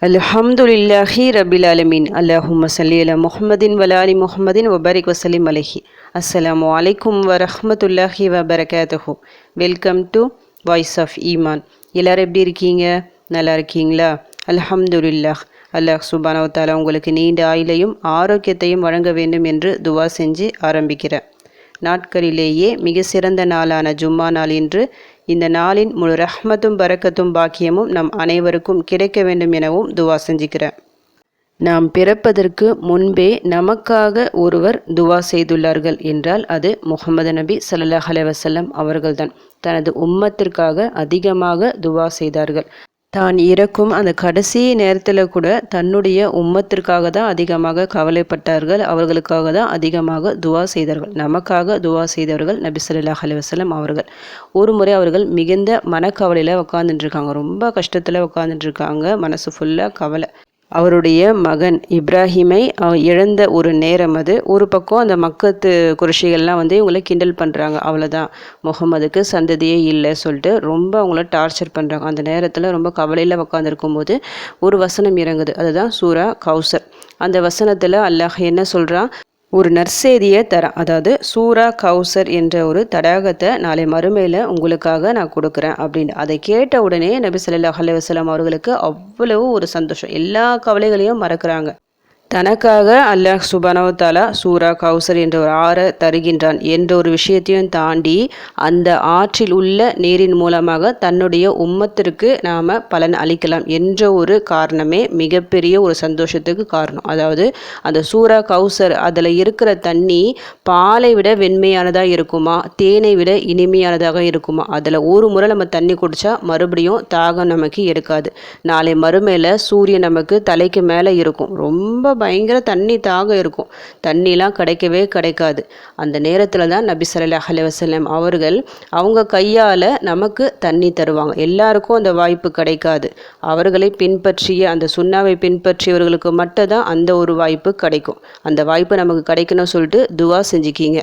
அல்ஹம்துலில்லாஹி ரபில் ஆலமீன். அல்லாஹும்ம ஸல்லி அலா முஹம்மதின் வ ஆலி முஹம்மதின் வ பாரிக் வஸல்லிம் அலைஹி. அஸ்ஸலாமு அலைக்கும் வ ரஹ்மத்துல்லாஹி வ பரகாத்துஹு. வெல்கம் டு வாய்ஸ் ஆஃப் ஈமான். எல்லோரும் எப்படி இருக்கீங்க? நல்லா இருக்கீங்களா? அல்ஹம்துலில்லாஹ். அல்லாஹ் சுப்ஹானஹு வ தஆலா உங்களுக்கு நீண்ட ஆயுளையும் ஆரோக்கியத்தையும் வழங்க வேண்டும் என்று துவா செஞ்சு ஆரம்பிக்கிறேன். நாட்களிலேயே மிக சிறந்த நாளான ஜும்மா நாள் இன்று. இந்த நாளின் முழு ரஹ்மத்தும் பரக்கத்தும் பாக்கியமும் நம் அனைவருக்கும் கிடைக்க வேண்டும் எனவும் துவா செஞ்சுக்கிறேன். நாம் பிறப்பதற்கு முன்பே நமக்காக ஒருவர் துவா செய்துள்ளார்கள் என்றால் அது முஹம்மது நபி ஸல்லல்லாஹு அலைஹி வஸல்லம் அவர்கள்தான். தனது உம்மத்திற்காக அதிகமாக துவா செய்தார்கள். தான் இறக்கும் அந்த கடைசி நேரத்தில் கூட தன்னுடைய உம்மத்திற்காக தான் அதிகமாக கவலைப்பட்டார்கள். அவர்களுக்காக தான் அதிகமாக துவா செய்தார்கள். நமக்காக துவா செய்தவர்கள் நபி ஸல்லல்லாஹு அலைஹி வஸல்லம் அவர்கள். ஒரு முறை அவர்கள் மிகுந்த மனக்கவலையில் உட்காந்துட்டுருக்காங்க. ரொம்ப கஷ்டத்தில் உட்காந்துட்டுருக்காங்க. மனசு ஃபுல்லாக கவலை. அவருடைய மகன் இப்ராஹிமை இழந்த ஒரு நேரம் அது. ஒரு பக்கம் அந்த மக்கத்து குறைஷிகள்லாம் இவங்களை கிண்டல் பண்ணுறாங்க. அவ்வளோதான், முகமதுக்கு சந்ததியே இல்லை சொல்லிட்டு ரொம்ப அவங்கள டார்ச்சர் பண்ணுறாங்க. அந்த நேரத்தில் ரொம்ப கவலையில் உட்காந்துருக்கும் போது ஒரு வசனம் இறங்குது. அதுதான் சூரா கௌசர். அந்த வசனத்தில் அல்லாஹ் என்ன சொல்கிறான்? ஒரு நற்செய்தியை தரேன். அதாவது சூரா கௌசர் என்ற ஒரு தடாகத்தை நாளை மறுமையில் உங்களுக்காக நான் கொடுக்குறேன் அப்படின்னு. அதை கேட்ட உடனே நபி ஸல்லல்லாஹு அலைஹி வஸல்லம் அவர்களுக்கு அவ்வளவு ஒரு சந்தோஷம். எல்லா கவலைகளையும் மறக்கிறாங்க. தனக்காக அல்லாஹ் சுப்ஹானஹு வ தஆலா சூரா கௌசர் என்ற ஒரு ஆறை தருகின்றான் என்ற ஒரு விஷயத்தையும் தாண்டி அந்த ஆற்றில் உள்ள நீரின் மூலமாக தன்னுடைய உம்மத்திற்கு நாம் பலன் அளிக்கலாம் என்ற ஒரு காரணமே மிகப்பெரிய ஒரு சந்தோஷத்துக்கு காரணம். அதாவது அந்த சூரா கௌசர் அதில் இருக்கிற தண்ணி பாலை விட வெண்மையானதாக இருக்குமா, தேனை விட இனிமையானதாக இருக்குமா? அதில் ஒரு முறை நம்ம தண்ணி குடித்தா மறுபடியும் தாகம் நமக்கு எடுக்காது. நாளை மறுமையில் சூரியன் நமக்கு தலைக்கு மேலே இருக்கும். ரொம்ப பயங்கர தண்ணி தாகம் இருக்கும். தண்ணிலாம் கிடைக்கவே கிடைக்காது. அந்த நேரத்தில் தான் நபி ஸல்லல்லாஹு அலைஹி வஸல்லம் அவர்கள் அவங்க கையால் நமக்கு தண்ணி தருவாங்க. எல்லாருக்கும் அந்த வாய்ப்பு கிடைக்காது. அவர்களை பின்பற்றிய அந்த சுன்னாவை பின்பற்றியவர்களுக்கு மட்டும் தான் அந்த ஒரு வாய்ப்பு கிடைக்கும். அந்த வாய்ப்பு நமக்கு கிடைக்கணும்னு சொல்லிட்டு துவா செஞ்சுக்கிங்க.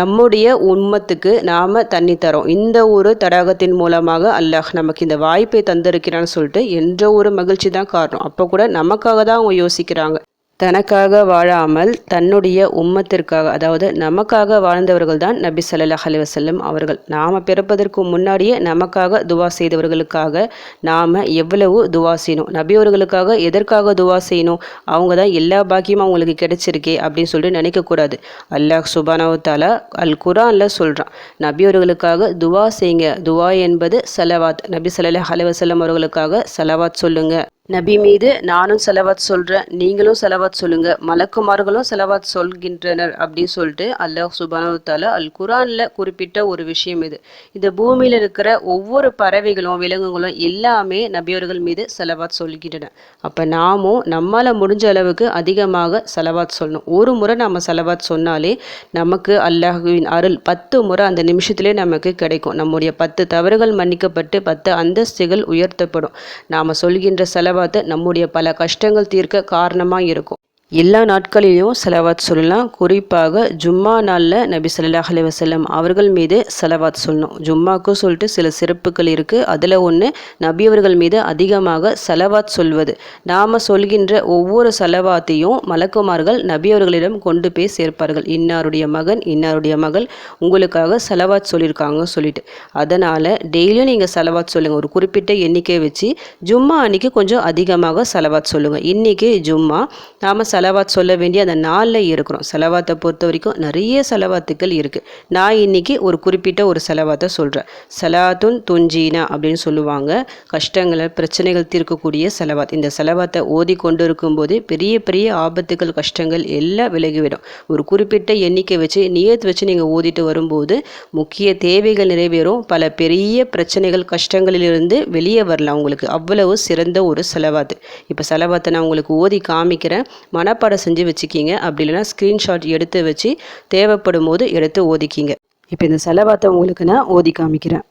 நம்முடைய உம்மத்துக்கு நாம் தண்ணி தரோம். இந்த ஒரு தடாகத்தின் மூலமாக அல்லாஹ் நமக்கு இந்த வாய்ப்பை தந்திருக்கிறான்னு சொல்லிட்டு என்ற ஒரு மகிழ்ச்சி தான் காரணம். அப்போ கூட நமக்காக தான் அவங்க யோசிக்கிறாங்க. தனக்காக வாழாமல் தன்னுடைய உம்மத்திற்காக, அதாவது நமக்காக வாழ்ந்தவர்கள் தான் நபி ஸல்லல்லாஹு அலைஹி வஸல்லம் அவர்கள். நாம் பிறப்பதற்கு முன்னாடியே நமக்காக துவா செய்தவர்களுக்காக நாம் எவ்வளவு துவா செய்யணும். நபி அவர்களுக்காக எதற்காக துவா செய்யணும்? அவங்க தான் எல்லா பாக்கியமும் அவங்களுக்கு கிடைச்சிருக்கே அப்படின்னு சொல்லிட்டு நினைக்கக்கூடாது. அல்லாஹ் சுப்ஹானஹு வ தஆலா அல் குர்ஆனில் சொல்கிறான், நபி அவர்களுக்காக துவா செய்யுங்க. துவா என்பது சலவாத். நபி ஸல்லல்லாஹு அலைஹி வஸல்லம் அவர்களுக்காக சலவாத் சொல்லுங்க. நபி மீது நானும் செலவாத் சொல்கிறேன், நீங்களும் செலவாத் சொல்லுங்கள், மலக்குமார்களும் செலவாத் சொல்கின்றனர் அப்படின்னு சொல்லிட்டு அல்லாஹ் சுப்ஹானஹு வ தஆலா அல் குர்ஆனில் குறிப்பிட்ட ஒரு விஷயம் இது. இந்த பூமியில் இருக்கிற ஒவ்வொரு பறவைகளும் விலங்குகளும் எல்லாமே நபியவர்கள் மீது செலவாத் சொல்கின்றன. அப்போ நாமும் நம்மால் முடிஞ்ச அளவுக்கு அதிகமாக செலவாத் சொல்லணும். ஒரு முறை நம்ம செலவாத் சொன்னாலே நமக்கு அல்லாஹுவின் அருள் 10 முறை அந்த நிமிஷத்துலேயே நமக்கு கிடைக்கும். நம்முடைய 10 தவறுகள் மன்னிக்கப்பட்டு 10 அந்தஸ்துகள் உயர்த்தப்படும். நாம் சொல்கின்ற செலவாத் நம்முடைய பல கஷ்டங்கள் தீர்க்க காரணமாக இருக்கும். எல்லா நாட்களிலும் செலவாத் சொல்லலாம். குறிப்பாக ஜும்மா நாளில் நபி ஸல்லல்லாஹு அலைஹி வஸல்லம் அவர்கள் மீது செலவாத் சொல்லணும். ஜும்மாவுக்கு சொல்லிட்டு சில சிறப்புகள் இருக்குது. அதில் ஒன்று நபி அவர்கள் மீது அதிகமாக செலவாத் சொல்வது. நாம் சொல்கின்ற ஒவ்வொரு செலவாத்தையும் மலக்குமார்கள் நபி அவர்களிடம் கொண்டு போய் சேர்ப்பார்கள். இன்னாருடைய மகன் இன்னாருடைய மகள் உங்களுக்காக செலவாத் சொல்லியிருக்காங்க சொல்லிட்டு. அதனால் டெய்லியும் நீங்கள் செலவாத் சொல்லுங்கள். ஒரு குறிப்பிட்ட எண்ணிக்கையை வச்சு ஜும்மா அன்றைக்கி கொஞ்சம் அதிகமாக செலவாத் சொல்லுங்கள். இன்றைக்கி ஜும்மா, நாம் செலவாத் சொல்ல வேண்டிய அந்த நாளில் இருக்கிறோம். செலவாத்தை பொறுத்த வரைக்கும் நிறைய செலவாத்துக்கள் இருக்குது. நான் இன்றைக்கி ஒரு குறிப்பிட்ட ஒரு செலவாத்தை சொல்கிறேன். சலாத்துன் துன்ஜீனா அப்படின்னு சொல்லுவாங்க. கஷ்டங்களை பிரச்சனைகள் தீர்க்கக்கூடிய செலவாத். இந்த செலவாத்தை ஓதி கொண்டு இருக்கும்போது பெரிய பெரிய ஆபத்துகள் கஷ்டங்கள் எல்லாம் விலகிவிடும். ஒரு குறிப்பிட்ட எண்ணிக்கை வச்சு நியத் வச்சு நீங்கள் ஓதிட்டு வரும்போது முக்கிய தேவைகள் நிறைவேறும். பல பெரிய பிரச்சனைகள் கஷ்டங்களிலிருந்து வெளியே வரலாம். உங்களுக்கு அவ்வளவு சிறந்த ஒரு செலவாத்து. இப்போ செலவாத்தை நான் உங்களுக்கு ஓதி காமிக்கிறேன். மனப்பாடம் செஞ்சு வச்சுக்கிங்க. அப்படி இல்லைனா ஸ்க்ரீன்ஷாட் எடுத்து வச்சு தேவைப்படும் போது எடுத்து ஓதிக்கிங்க. இப்போ இந்த செலவாத்தை உங்களுக்கு நான் ஓதி காமிக்கிறேன்.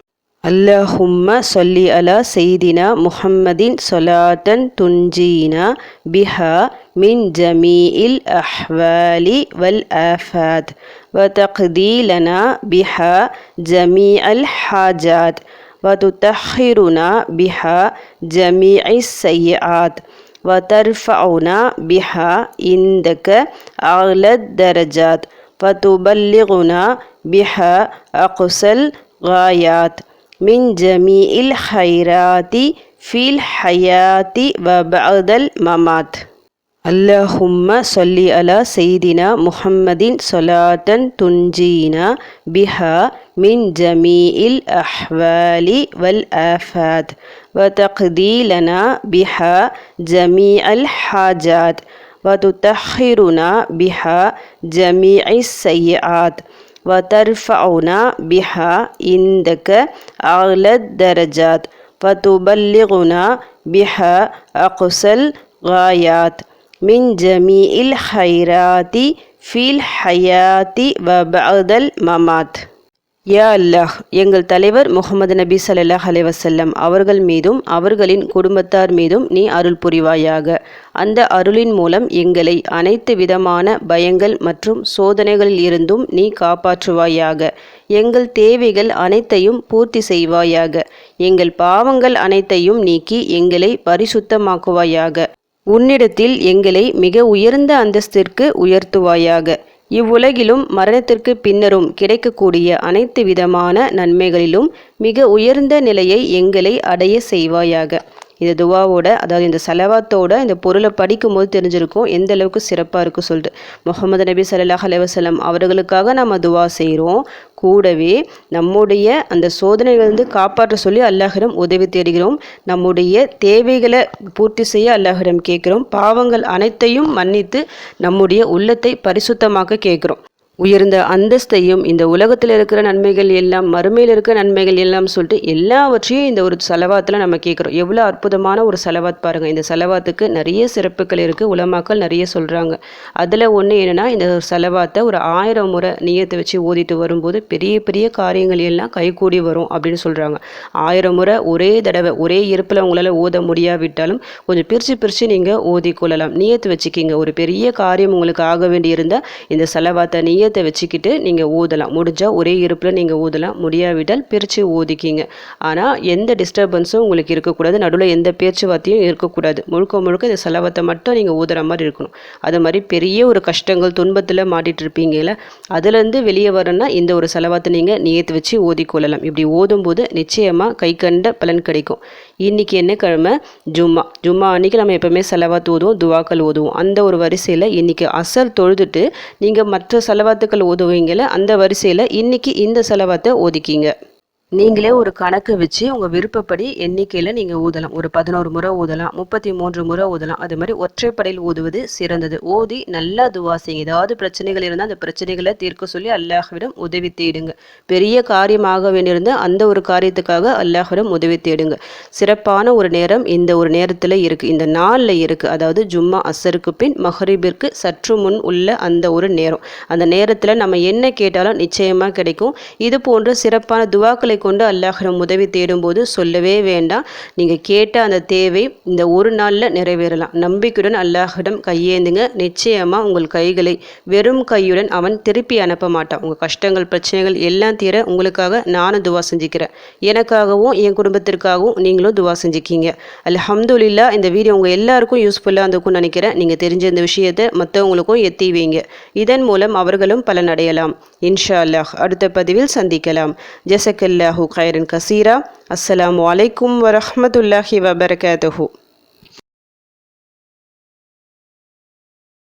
அல்லாஹும்ம ஸல்லி அலா சையிதினா முஹம்மதின் ஸலாத்தன் துன்ஜீனா பிஹா மின் ஜமீஇல் அஹ்வாலி வல் ஆஃபாத் வ தக்தி லனா பிஹா ஜமீஅல் ஹாஜாத் வ துத்தஹிருனா பிஹா ஜமீஇஸ் ஸய்யிஆத் وترفعنا بها عندك أعلى الدرجات وتبلغنا بها أقصى الغايات من جميع الخيرات في الحياة وبعد الممات. اللهم صل على سيدنا محمد صلاة تنجينا بها من جميع الأحوال والآفات وتقضي لنا بها جميع الحاجات وتطهرنا بها جميع السيئات وترفعنا بها عندك أعلى الدرجات وتبلغنا بها أقصى الغايات من جميع الخيرات في الحياة وبعد الممات. யா அல்லாஹ், எங்கள் தலைவர் முகமது நபி ஸல்லல்லாஹு அலைஹி வஸல்லம் அவர்கள் மீதும் அவர்களின் குடும்பத்தார் மீதும் நீ அருள் புரிவாயாக. அந்த அருளின் மூலம் எங்களை அனைத்து விதமான பயங்கள் மற்றும் சோதனைகளில் இருந்தும் நீ காப்பாற்றுவாயாக. எங்கள் தேவைகள் அனைத்தையும் பூர்த்தி செய்வாயாக. எங்கள் பாவங்கள் அனைத்தையும் நீக்கி எங்களை பரிசுத்தமாக்குவாயாக. உன்னிடத்தில் எங்களை மிக உயர்ந்த அந்தஸ்திற்கு உயர்த்துவாயாக. இவ்வுலகிலும் மரணத்திற்கு பின்னரும் கிடைக்கக்கூடிய அனைத்து விதமான நன்மைகளிலும் மிக உயர்ந்த நிலையை எங்களை அடைய செய்வாயாக. இந்த துவாவோட, அதாவது இந்த சலவாத்தோட இந்த பொருளை படிக்கும்போது தெரிஞ்சிருக்கும் எந்த அளவுக்கு சிறப்பாக இருக்கும் சொல்லிட்டு. முகமது நபி ஸல்லல்லாஹு அலைஹி வஸல்லம் அவர்களுக்காக நம்ம துவா செய்கிறோம். கூடவே நம்முடைய அந்த சோதனைகளிலிருந்து காப்பாற்ற சொல்லி அல்லாஹ்விடம் உதவி தேடுகிறோம். நம்முடைய தேவைகளை பூர்த்தி செய்ய அல்லாஹ்விடம் கேட்குறோம். பாவங்கள் அனைத்தையும் மன்னித்து நம்முடைய உள்ளத்தை பரிசுத்தமாக்க கேட்குறோம். உயர்ந்த அந்தஸ்தையும் இந்த உலகத்தில் இருக்கிற நன்மைகள் எல்லாம், மறுமையில் இருக்கிற நன்மைகள் எல்லாம் சொல்லிட்டு எல்லாவற்றையும் இந்த ஒரு சலவாத்தில் நம்ம கேட்குறோம். எவ்வளோ அற்புதமான ஒரு சலவாத் பாருங்கள். இந்த சலவாத்துக்கு நிறைய சிறப்புகள் இருக்குது. உலமாக்கள் நிறைய சொல்கிறாங்க. அதில் ஒன்று என்னென்னா, இந்த சலவாத்தை ஒரு 1000 முறை நியத்தை வச்சு ஓதிட்டு வரும்போது பெரிய பெரிய காரியங்கள் எல்லாம் கைகூடி வரும் அப்படின்னு சொல்கிறாங்க. 1000 முறை ஒரே தடவை ஒரே இருப்பில் உங்களால் ஓத முடியாவிட்டாலும் கொஞ்சம் பிரித்து நீங்கள் ஓதிக்கொள்ளலாம். நியத்து வச்சுக்கிங்க. ஒரு பெரிய காரியம் உங்களுக்கு ஆக வேண்டியிருந்தால் இந்த சலவாத்தை நியத்தை வச்சுக்கிட்டு நீங்கள் ஓதலாம். முடிஞ்சால் ஒரே இருப்பில் நீங்கள் ஓதலாம். முடியாவிட்டால் பிரித்து ஓதிக்கிங்க. ஆனால் எந்த டிஸ்டர்பன்ஸும் உங்களுக்கு இருக்கக்கூடாது. நடுவில் எந்த பேச்சுவார்த்தையும் இருக்கக்கூடாது. முழுக்க முழுக்க இந்த சலவாத்தை மட்டும் நீங்கள் ஊதுற மாதிரி இருக்கணும். அது மாதிரி பெரிய ஒரு கஷ்டங்கள் துன்பத்தில் மாட்டிகிட்டு இருப்பீங்கல்ல, அதுலேருந்து வெளியே வரணும்னா இந்த ஒரு சலவாத்தை நீங்கள் நியத்து வச்சு ஓதிக்கொள்ளலாம். இப்படி ஓதும்போது நிச்சயமாக கை கண்ட பலன் கிடைக்கும். இன்றைக்கி என்ன கிழமை? ஜும்மா. ஜும்மா அன்றைக்கி நம்ம எப்போவுமே சலவாத் ஓதுவோம், துவாக்கள் ஓதுவோம். அந்த ஒரு வரிசையில் இன்றைக்கி அசர் தொழுதுட்டு நீங்கள் மற்ற சலவாத்துக்கள் ஓதுவீங்கள, அந்த வரிசையில் இன்றைக்கி இந்த சலவாத்தை ஓதிக்கிங்க. நீங்களே ஒரு கணக்கு வச்சு உங்கள் விருப்பப்படி எண்ணிக்கையில் நீங்கள் ஊதலாம். ஒரு 11 முறை ஊதலாம், 33 முறை ஊதலாம். அது மாதிரி ஒற்றைப்படையில் ஊதுவது சிறந்தது. ஓதி நல்லா துவா செய்யுங்க. ஏதாவது பிரச்சனைகள் இருந்தால் அந்த பிரச்சனைகளை தீர்க்க சொல்லி அல்லாஹ்விடம் உதவி தேடுங்க. பெரிய காரியமாக வேண்டியிருந்தால் அந்த ஒரு காரியத்துக்காக அல்லாஹ்விடம் உதவி தேடுங்க. சிறப்பான ஒரு நேரம் இந்த ஒரு நேரத்தில் இருக்குது, இந்த நாளில் இருக்குது. அதாவது ஜும்மா அசருக்கு பின் மஹ்ரிபிற்கு சற்று முன் உள்ள அந்த ஒரு நேரம். அந்த நேரத்தில் நம்ம என்ன கேட்டாலும் நிச்சயமாக கிடைக்கும். இது போன்ற சிறப்பான துவாக்களை கொண்டு அல்லாஹ்விடம் உதவி தேடும்போது சொல்லவே வேண்டாம். நீங்கள் கேட்ட அந்த தேவை இந்த ஒரு நாளில் நிறைவேறலாம். நம்பிக்கையுடன் அல்லாஹ்விடம் கையேந்துங்க. நிச்சயமாக உங்கள் கைகளை வெறும் கையுடன் அவன் திருப்பி அனுப்ப மாட்டான். உங்கள் கஷ்டங்கள் பிரச்சனைகள் எல்லாம் தீர உங்களுக்காக நானும் துவா செஞ்சுக்கிறேன். எனக்காகவும் என் குடும்பத்திற்காகவும் நீங்களும் துவா செஞ்சுக்கிங்க. அல்ஹம்துலில்லாஹ். இந்த வீடியோ உங்கள் எல்லாருக்கும் யூஸ்ஃபுல்லாக இருந்திருக்கும்னு நினைக்கிறேன். நீங்கள் தெரிஞ்ச இந்த விஷயத்தை மற்றவங்களுக்கும் எத்தி வைங்க. இதன் மூலம் அவர்களும் பலனடையலாம். இன்ஷா அல்லாஹ். அடுத்த பதிவில் சந்திக்கலாம். ஜஸக்கல்லாஹு கைரன் கசீரா. அஸ்ஸலாமு அலைக்கும் வரஹ்மத்துல்லாஹி வபரகாத்துஹு.